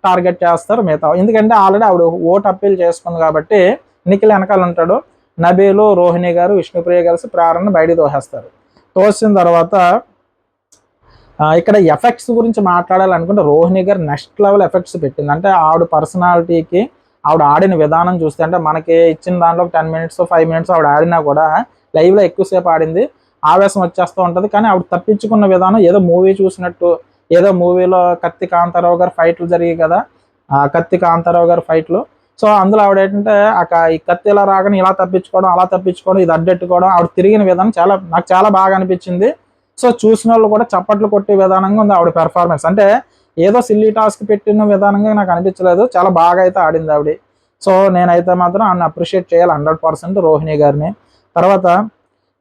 టార్గెట్ చేస్తారు మిగతా, ఎందుకంటే ఆల్రెడీ ఆవిడ ఓటు అప్పీల్ చేసుకుంది కాబట్టి నిఖిల్ వెనకాల ఉంటాడు, నబీలు రోహిణి గారు విష్ణుప్రియ కలిసి ప్రేరణని బయటికి తోసేస్తారు. తోసిన తర్వాత ఇక్కడ ఎఫెక్ట్స్ గురించి మాట్లాడాలనుకుంటే రోహిణి గారు నెక్స్ట్ లెవెల్ ఎఫెక్ట్స్ పెట్టింది. అంటే ఆవిడ పర్సనాలిటీకి ఆవిడ ఆడిన విధానం చూస్తే, అంటే మనకి ఇచ్చిన దాంట్లో 10 మినిట్స్ 5 మినిట్స్ ఆవిడ ఆడినా కూడా లైవ్లో ఎక్కువసేపు ఆడింది, ఆవేశం వచ్చేస్తూ ఉంటుంది. కానీ ఆవిడ తప్పించుకున్న విధానం ఏదో మూవీ చూసినట్టు, ఏదో మూవీలో కత్తి కాంతారావు గారు ఫైట్లు జరిగాయి కదా, కత్తి కాంతారావు గారు ఫైట్లు. సో అందులో ఆవిడ ఏంటంటే ఈ కత్తి ఇలా రాగానే ఇలా తప్పించుకోవడం, అలా తప్పించుకోవడం, ఇది అడ్డెట్టుకోవడం, ఆవిడ తిరిగిన విధానం నాకు చాలా బాగా అనిపించింది. సో చూసిన వాళ్ళు కూడా చప్పట్లు కొట్టే విధానంగా ఉంది ఆవిడ పెర్ఫార్మెన్స్. అంటే ఏదో సిల్లీ టాస్క్ పెట్టిన విధానంగా నాకు అనిపించలేదు, చాలా బాగా అయితే ఆడింది ఆవిడ. సో నేనైతే మాత్రం ఆమెను అప్రిషియేట్ చేయాలి 100% రోహిణి గారిని. తర్వాత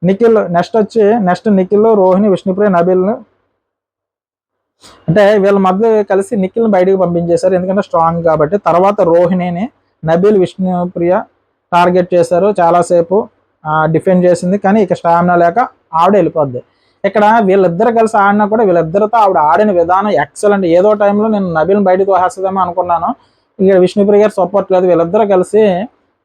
నిఖిల్ నెక్స్ట్ నిఖిల్ రోహిణి విష్ణుప్రియ నబీల్ని, అంటే వీళ్ళ మధ్య కలిసి నిఖిల్ని బయటకు పంపించేశారు ఎందుకంటే స్ట్రాంగ్ కాబట్టి. తర్వాత రోహిణిని నబీల్ విష్ణుప్రియ టార్గెట్ చేశారు, చాలాసేపు డిఫెండ్ చేసింది, కానీ ఇక స్టామినా లేక ఆవిడ వెళ్ళిపోద్ది. ఇక్కడ వీళ్ళిద్దరు కలిసి ఆడినా కూడా వీళ్ళిద్దరితో ఆవిడ ఆడిన విధానం ఎక్సలెంట్. ఏదో టైంలో నేను నబీల్ని బయటకు తోసేద్దామో అనుకున్నాను, ఇక విష్ణుప్రియ గారు సపోర్ట్ లేదు. వీళ్ళిద్దరు కలిసి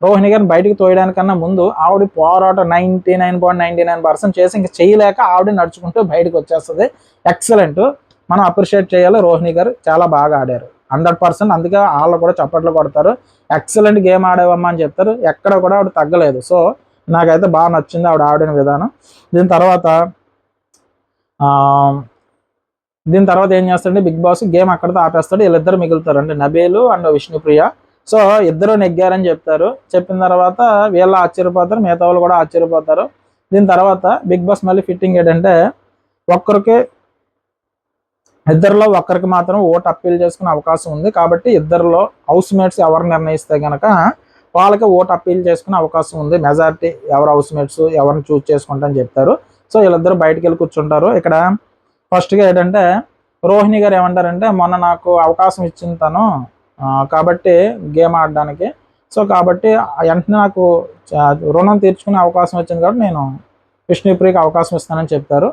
రోహిణి గారిని బయటకు తోయడానికన్నా ముందు ఆవిడ పోరాటం 99.99% చేసి ఇంక చేయలేక ఆవిడ నడుచుకుంటూ బయటకు వచ్చేస్తుంది. ఎక్సలెంట్, మనం అప్రిషియేట్ చేయాలి. రోహిణి గారు చాలా బాగా ఆడారు 100%. అందుకే వాళ్ళు కూడా చప్పట్లు కొడతారు. ఎక్సలెంట్ గేమ్ ఆడేవమ్మా అని చెప్తారు. ఎక్కడ కూడా ఆవిడ తగ్గలేదు. సో నాకైతే బాగా నచ్చింది ఆవిడ ఆడిన విధానం. దీని తర్వాత ఏం చేస్తాడంటే బిగ్ బాస్ గేమ్ అక్కడితో ఆపేస్తాడు. వీళ్ళిద్దరు మిగులుతారు, అంటే నబీలు అండ్ విష్ణుప్రియ. సో ఇద్దరు నెగ్గారని చెప్తారు. చెప్పిన తర్వాత వీళ్ళు ఆశ్చర్యపోతారు, మిగతా వాళ్ళు కూడా ఆశ్చర్యపోతారు. దీని తర్వాత బిగ్ బాస్ మళ్ళీ ఫిట్టింగ్ ఏంటంటే ఇద్దరిలో ఒక్కరికి మాత్రం ఓటు అప్పీల్ చేసుకునే అవకాశం ఉంది. కాబట్టి ఇద్దరిలో హౌస్ మేట్స్ ఎవరు నిర్ణయిస్తే కనుక వాళ్ళకి ఓటు అప్పీల్ చేసుకునే అవకాశం ఉంది. మెజారిటీ ఎవరు హౌస్ మేట్స్ ఎవరిని చూస్ చేసుకుంటారని చెప్తారు. సో వీళ్ళిద్దరు బయటకు వెళ్ళి కూర్చుంటారు. ఇక్కడ ఫస్ట్గా ఏంటంటే రోహిణి గారు ఏమంటారంటే, మొన్న నాకు అవకాశం ఇచ్చింది తను కాబట్టి గేమ్ ఆడడానికి, సో కాబట్టి వెంటనే నాకు రుణం తీర్చుకునే అవకాశం వచ్చింది కాబట్టి నేను విష్ణుప్రియకి అవకాశం ఇస్తానని చెప్తారు.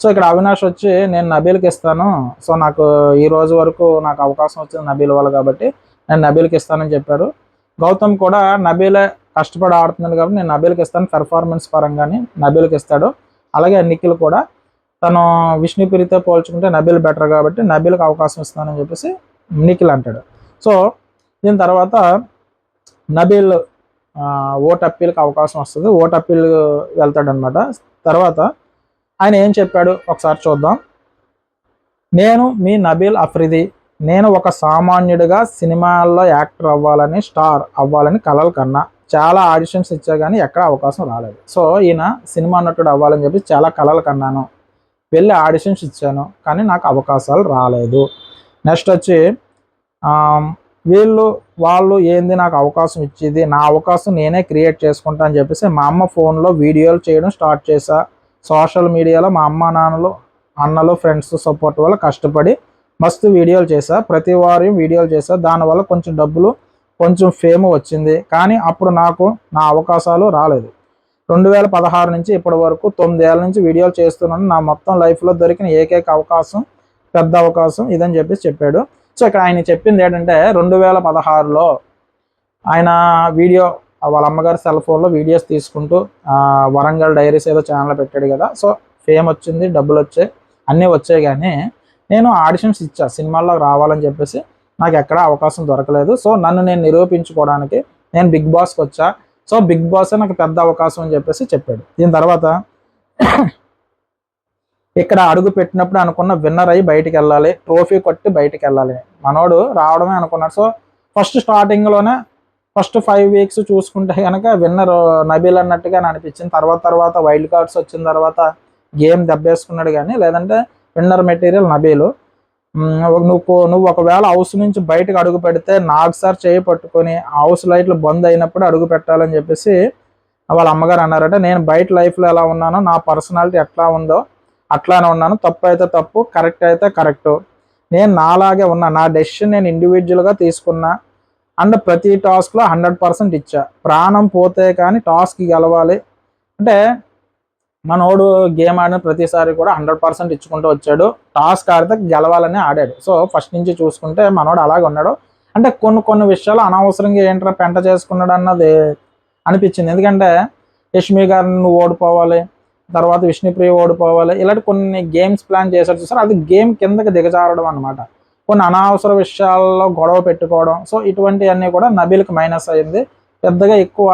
సో ఇక్కడ అవినాష్ వచ్చి నేను నబీల్కి ఇస్తాను, సో నాకు ఈ రోజు వరకు నాకు అవకాశం వచ్చింది నబీల్ వల్ల కాబట్టి నేను నబీల్కి ఇస్తానని చెప్పాడు. గౌతమ్ కూడా నబీలే కష్టపడి ఆడుతున్నాడు కాబట్టి నేను నబీల్కి ఇస్తాను, పెర్ఫార్మెన్స్ పరంగానే నబీల్కి ఇస్తాడు. అలాగే నిఖిల్ కూడా తను విష్ణుప్రియతో పోల్చుకుంటే నబీల్ బెటర్ కాబట్టి నబీల్కి అవకాశం ఇస్తానని చెప్పేసి నిఖిల్ అంటాడు. సో దీని తర్వాత నబీల్ ఓట్ అప్పీల్కి అవకాశం వస్తుంది, ఓట్ అప్పీల్ వెళ్తాడనమాట. తర్వాత ఆయన ఏం చెప్పాడు ఒకసారి చూద్దాం. నేను మీ నబీల్ అఫ్రిది, నేను ఒక సామాన్యుడిగా సినిమాల్లో యాక్టర్ అవ్వాలని, స్టార్ అవ్వాలని కలలు కన్నా. చాలా ఆడిషన్స్ ఇచ్చా కానీ ఎక్కడ అవకాశం రాలేదు. సో ఈయన సినిమా నటుడు అవ్వాలని చెప్పి చాలా కలలు కన్నాను, వెళ్ళి ఆడిషన్స్ ఇచ్చాను కానీ నాకు అవకాశాలు రాలేదు. నెక్స్ట్ వచ్చి వాళ్ళు ఏంది నాకు అవకాశం ఇచ్చేది, నా అవకాశం నేనే క్రియేట్ చేసుకుంటా అని చెప్పేసి మా అమ్మ ఫోన్లో వీడియోలు చేయడం స్టార్ట్ చేశా. సోషల్ మీడియాలో మా అమ్మ నాన్నలు అన్నలు ఫ్రెండ్స్ సపోర్ట్ వల్ల కష్టపడి మస్తు వీడియోలు చేశా, ప్రతి వారం వీడియోలు చేశా. దానివల్ల కొంచెం డబ్బులు కొంచెం ఫేమ్ వచ్చింది కానీ అప్పుడు నాకు నా అవకాశాలు రాలేదు. 2016 నుంచి ఇప్పటి వరకు 9 ఏళ్ళ నుంచి వీడియోలు చేస్తున్నాను. నా మొత్తం లైఫ్లో దొరికిన ఏకైక అవకాశం పెద్ద అవకాశం ఇదని చెప్పాడు. సో ఇక్కడ ఆయన చెప్పింది ఏంటంటే 2016లో ఆయన వీడియో వాళ్ళ అమ్మగారి సెల్ ఫోన్లో వీడియోస్ తీసుకుంటూ వరంగల్ డైరీస్ ఏదో ఛానల్ పెట్టాడు కదా. సో ఫేమ్ వచ్చింది, డబ్బులు వచ్చాయి, అన్నీ వచ్చాయి కానీ నేను ఆడిషన్స్ ఇచ్చా సినిమాల్లో రావాలని చెప్పేసి నాకు ఎక్కడ అవకాశం దొరకలేదు. సో నన్ను నేను నిరూపించుకోవడానికి నేను బిగ్ బాస్కి వచ్చా, సో బిగ్ బాసే నాకు పెద్ద అవకాశం అని చెప్పేసి చెప్పాడు. దీని తర్వాత ఇక్కడ అడుగు పెట్టినప్పుడు అనుకున్న విన్నర్ అయ్యి బయటికి వెళ్ళాలి, ట్రోఫీ కొట్టి బయటికి వెళ్ళాలి, మనోడు రావడమే అనుకున్నాడు. సో ఫస్టింగ్లోనే ఫస్ట్ 5 వీక్స్ చూసుకుంటే కనుక విన్నర్ నబీల్ అన్నట్టుగా అనిపించింది. తర్వాత వైల్డ్ కార్డ్స్ వచ్చిన తర్వాత గేమ్ దెబ్బేసుకున్నాడు కానీ లేదంటే విన్నర్ మెటీరియల్ నబీలు. నువ్వు ఒకవేళ హౌస్ నుంచి బయటకు అడుగు పెడితే నాకు సార్ చేయి పట్టుకొని హౌస్ లైట్లు బంద్ అయినప్పుడు అడుగు పెట్టాలని చెప్పేసి వాళ్ళ అమ్మగారు అన్నారట. నేను బయట లైఫ్లో ఎలా ఉన్నానో నా పర్సనాలిటీ ఎట్లా ఉందో అట్లానే ఉన్నాను, తప్పు అయితే తప్పు, కరెక్ట్ అయితే కరెక్టు, నేను నాలాగే ఉన్నా, నా డెసిషన్ నేను ఇండివిజువల్గా తీసుకున్నా అండ్ ప్రతి టాస్క్లో 100% ఇచ్చా. ప్రాణం పోతే కానీ టాస్క్ గెలవాలి అంటే మనోడు గేమ్ ఆడిన ప్రతిసారి కూడా 100% ఇచ్చుకుంటూ వచ్చాడు, టాస్క్ ఆడితే గెలవాలని ఆడాడు. సో ఫస్ట్ నుంచి చూసుకుంటే మనోడు అలాగే ఉన్నాడు. అంటే కొన్ని విషయాలు అనవసరంగా ఏంట్రా పెంట చేసుకున్నాడు అన్నది అనిపించింది. ఎందుకంటే యష్మి గారిని నువ్వు ఓడిపోవాలి, తర్వాత విష్ణుప్రియ ఓడిపోవాలి, ఇలాంటి కొన్ని గేమ్స్ ప్లాన్ చేశారు చూసారు, అది గేమ్ కిందకి దిగజారడం అనమాట. కొన్ని అనవసర విషయాల్లో గొడవ పెట్టుకోవడం, సో ఇటువంటివన్నీ కూడా నబీల్కి మైనస్ అయింది. పెద్దగా ఎక్కువ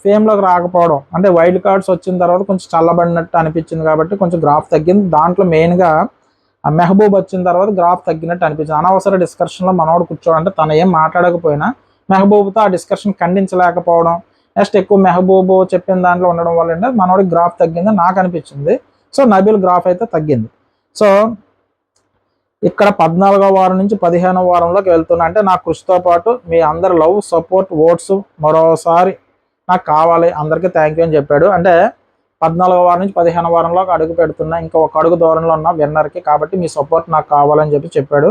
ఫేమ్లోకి రాకపోవడం, అంటే వైల్డ్ కార్డ్స్ వచ్చిన తర్వాత కొంచెం చల్లబడినట్టు అనిపించింది కాబట్టి కొంచెం గ్రాఫ్ తగ్గింది. దాంట్లో మెయిన్గా మెహబూబ్ వచ్చిన తర్వాత గ్రాఫ్ తగ్గినట్టు అనిపించింది. అనవసర డిస్కషన్లో మనోడు కూర్చోవాలంటే తను ఏం మాట్లాడకపోయినా మెహబూబ్తో ఆ డిస్కషన్ ఖండించలేకపోవడం, నెక్స్ట్ ఎక్కువ మెహబూబ్ చెప్పిన దాంట్లో ఉండడం వల్ల అంటే మనోడికి గ్రాఫ్ తగ్గింది నాకు అనిపించింది. సో నబీల్ గ్రాఫ్ అయితే తగ్గింది. సో ఇక్కడ 14వ వారం నుంచి 15వ వారంలోకి వెళ్తున్నా. అంటే నా కృషితో పాటు మీ అందరి లవ్, సపోర్ట్, ఓట్స్ మరోసారి నాకు కావాలి, అందరికీ థ్యాంక్ యూ అని చెప్పాడు. అంటే 14వ వారం నుంచి 15వ వారంలోకి అడుగు పెడుతున్నా, ఇంకా ఒక అడుగు దూరంలో ఉన్న విన్నర్కి, కాబట్టి మీ సపోర్ట్ నాకు కావాలని చెప్పాడు.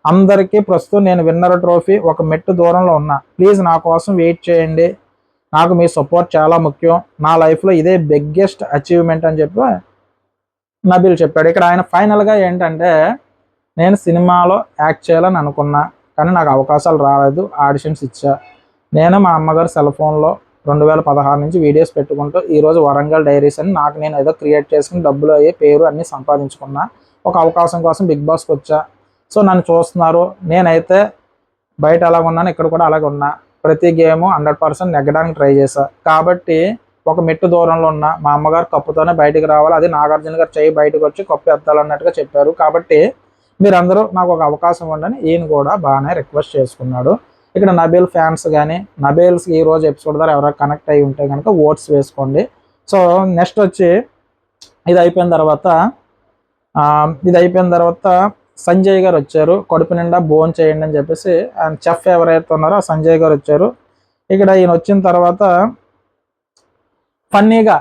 అందరికీ ప్రస్తుతం నేను విన్నర్ ట్రోఫీ ఒక మెట్టు దూరంలో ఉన్నా, ప్లీజ్ నా కోసం వెయిట్ చేయండి, నాకు మీ సపోర్ట్ చాలా ముఖ్యం, నా లైఫ్లో ఇదే బిగ్గెస్ట్ అచీవ్మెంట్ అని చెప్పి నబీల్ చెప్పాడు. ఇక్కడ ఆయన ఫైనల్గా ఏంటంటే, నేను సినిమాలో యాక్ట్ చేయాలని అనుకున్నా, కానీ నాకు అవకాశాలు రాలేదు, ఆడిషన్స్ ఇచ్చా. నేను మా అమ్మగారు సెల్ ఫోన్లో 2016 నుంచి వీడియోస్ పెట్టుకుంటూ ఈరోజు వరంగల్ డైరీస్ అని నాకు నేను ఏదో క్రియేట్ చేసుకుని డబ్బులు అయ్యి పేరు అన్నీ సంపాదించుకున్నా. ఒక అవకాశం కోసం బిగ్ బాస్కి వచ్చా. సో నన్ను చూస్తున్నారు. నేనైతే బయట అలాగున్నాను, ఇక్కడ కూడా అలాగే ఉన్నా. ప్రతి గేము 100% నెగ్గడానికి ట్రై చేశా. కాబట్టి ఒక మెట్టు దూరంలో ఉన్న మా అమ్మగారు కప్పుతోనే బయటికి రావాలి, అది నాగార్జున గారు చేయి బయటకు వచ్చి కప్పు ఎత్తాలన్నట్టుగా చెప్పారు. కాబట్టి మీరందరూ నాకు ఒక అవకాశం ఇవ్వండి. ఈయన కూడా బాగానే రిక్వెస్ట్ చేసుకున్నాడు. ఇక్కడ నబీల్ ఫ్యాన్స్ కానీ నబీల్స్కి ఈ రోజు ఎపిసోడ్ ద్వారా ఎవరైనా కనెక్ట్ అయ్యి ఉంటే కనుక ఓట్స్ వేసుకోండి. సో నెక్స్ట్ వచ్చి ఇది అయిపోయిన తర్వాత సంజయ్ గారు వచ్చారు. కడుపు నిండా భోజనం చేయండి అని చెప్పేసి ఆయన చెఫ్ ఎవరైతే ఉన్నారో ఆ సంజయ్ గారు వచ్చారు. ఇక్కడ ఈయన వచ్చిన తర్వాత ఫన్నీగా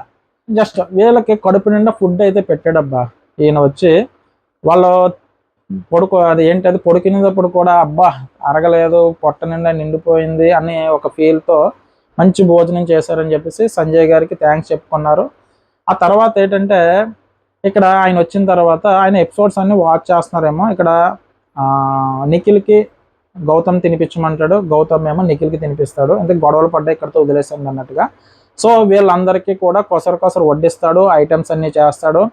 జస్ట్ వీళ్ళకి కడుపు నిండా ఫుడ్ అయితే పెట్టాడబ్బా. ఈయన వచ్చి వాళ్ళు అది ఏంటది పొడికినప్పుడు కూడా అబ్బా అరగలేదు, పొట్ట నిండా నిండిపోయింది అని ఒక ఫీల్తో మంచి భోజనం చేశారని చెప్పేసి సంజయ్ గారికి థ్యాంక్స్ చెప్పుకున్నారు. ఆ తర్వాత ఏంటంటే, ఇక్కడ ఆయన వచ్చిన తర్వాత ఆయన ఎపిసోడ్స్ అన్ని వాచ్ చేస్తున్నారేమో. ఇక్కడ నిఖిల్కి గౌతమ్ తినిపించమంటాడు, గౌతమ్ ఏమో నిఖిల్కి తినిపిస్తాడు. అంటే గొడవలు పడ్డాయి, ఇక్కడితో వదిలేసాడు అన్నట్టుగా. సో వీళ్ళందరికీ కూడా కొసరు వడ్డిస్తాడు, ఐటమ్స్ అన్నీ చేస్తాడు.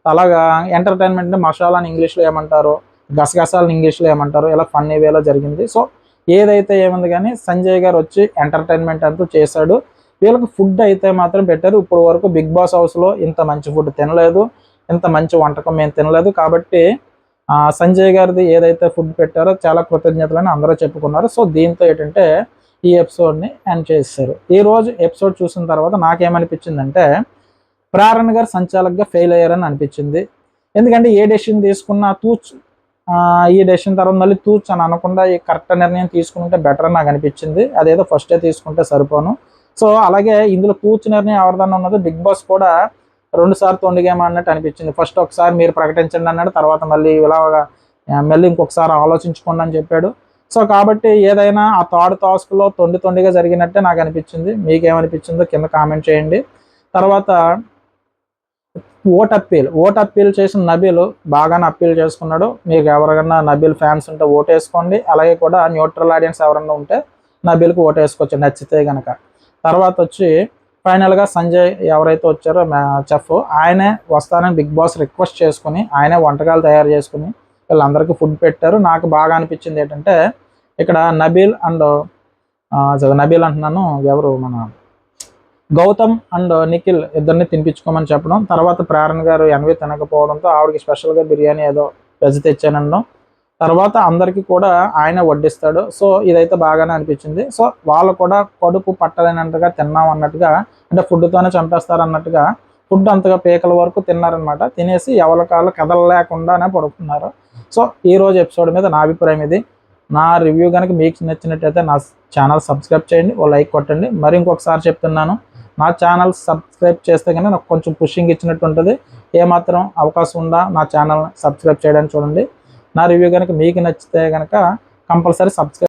అలాగా ఎంటర్టైన్మెంట్ మసాలాని ఇంగ్లీష్లో ఏమంటారు, గసగసాలను ఇంగ్లీష్లో ఏమంటారు, ఇలా ఫన్నీ వేలో జరిగింది. సో ఏదైతే ఏముంది కానీ సంజయ్ గారు వచ్చి ఎంటర్టైన్మెంట్ అంతా చేశాడు. వీళ్ళకి ఫుడ్ అయితే మాత్రం పెట్టారు. ఇప్పుడు వరకు బిగ్ బాస్ హౌస్లో ఇంత మంచి ఫుడ్ తినలేదు, ఇంత మంచి వంటకం మేము తినలేదు. కాబట్టి సంజయ్ గారిది ఏదైతే ఫుడ్ పెట్టారో చాలా కృతజ్ఞతలని అందరూ చెప్పుకున్నారు. సో దీంతో ఏంటంటే ఈ ఎపిసోడ్ని ఎండ్ చేశారు. ఈరోజు ఎపిసోడ్ చూసిన తర్వాత నాకేమనిపించిందంటే, ప్రేరణ గారు సంచాలకుగా ఫెయిల్ అయ్యారని అనిపించింది. ఎందుకంటే ఏ డెసిషన్ తీసుకున్నా ఈ డెసిషన్ తర్వాత మళ్ళీ అని అనకుండా ఈ కరెక్ట్ నిర్ణయం తీసుకుంటే బెటర్ అని నాకు అనిపించింది. అదేదో ఫస్టే తీసుకుంటే సరిపోను. సో అలాగే ఇందులో నిర్ణయం ఎవరిదన్నా ఉన్నదో బిగ్ బాస్ కూడా 2 సార్లు తొండిగేమో అన్నట్టు అనిపించింది. ఫస్ట్ ఒకసారి మీరు ప్రకటించండి అన్నాడు, తర్వాత మళ్ళీ మళ్ళీ ఇంకొకసారి ఆలోచించుకోండి అని చెప్పాడు. సో కాబట్టి ఏదైనా ఆ థర్డ్ టాస్క్లో తొండిగా జరిగినట్టే నాకు అనిపించింది. మీకేమనిపించిందో కింద కామెంట్ చేయండి. తర్వాత ఓట్ అప్పీల్ చేసిన నబీల్ బాగానే అప్పీల్ చేసుకున్నాడు. మీకు ఎవరికన్నా నబీల్ ఫ్యాన్స్ ఉంటే ఓట్ వేసుకోండి. అలాగే కూడా న్యూట్రల్ ఆడియన్స్ ఎవరన్నా ఉంటే నబీల్కి ఓట్ వేసుకోవచ్చు నచ్చితే కనుక. తర్వాత వచ్చి ఫైనల్గా సంజయ్ ఎవరైతే వచ్చారో చెఫ్, ఆయనే వస్తానని బిగ్ బాస్ రిక్వెస్ట్ చేసుకుని ఆయనే వంటకాలు తయారు చేసుకుని వీళ్ళందరికీ ఫుడ్ పెట్టారు. నాకు బాగా అనిపించింది ఏంటంటే, ఇక్కడ నబీల్ అంటున్నాను, ఎవరు మన గౌతమ్ అండ్ నిఖిల్ ఇద్దరిని తినిపించుకోమని చెప్పడం. తర్వాత ప్రేరణ గారు ఎన్వి తినకపోవడంతో ఆవిడకి స్పెషల్గా బిర్యానీ ఏదో వెజ్ తెచ్చానడం. తర్వాత అందరికీ కూడా ఆయన వడ్డిస్తాడు. సో ఇదైతే బాగానే అనిపించింది. సో వాళ్ళు కూడా కడుపు పట్టలేనట్టుగా తిన్నాం అన్నట్టుగా, అంటే ఫుడ్తోనే చంపేస్తారు అన్నట్టుగా ఫుడ్ అంతగా పేకల వరకు తిన్నారనమాట. తినేసి ఎవరి కాళ్ళు కదలలేకుండానే పడుకున్నారు. సో ఈరోజు ఎపిసోడ్ మీద నా అభిప్రాయం ఇది. నా రివ్యూ కనుక మీకు నచ్చినట్టయితే నా ఛానల్ సబ్స్క్రైబ్ చేయండి, ఓ లైక్ కొట్టండి. మరి ఇంకొకసారి చెప్తున్నాను, నా ఛానల్ సబ్స్క్రైబ్ చేస్తే కనుక నాకు కొంచెం పుషింగ్ ఇచ్చినట్టు ఉంటుంది. ఏమాత్రం అవకాశం ఉందా నా ఛానల్ సబ్స్క్రైబ్ చేయడానికి చూడండి. నా రివ్యూ కనుక మీకు నచ్చితే కనుక కంపల్సరీ సబ్స్క్రైబ్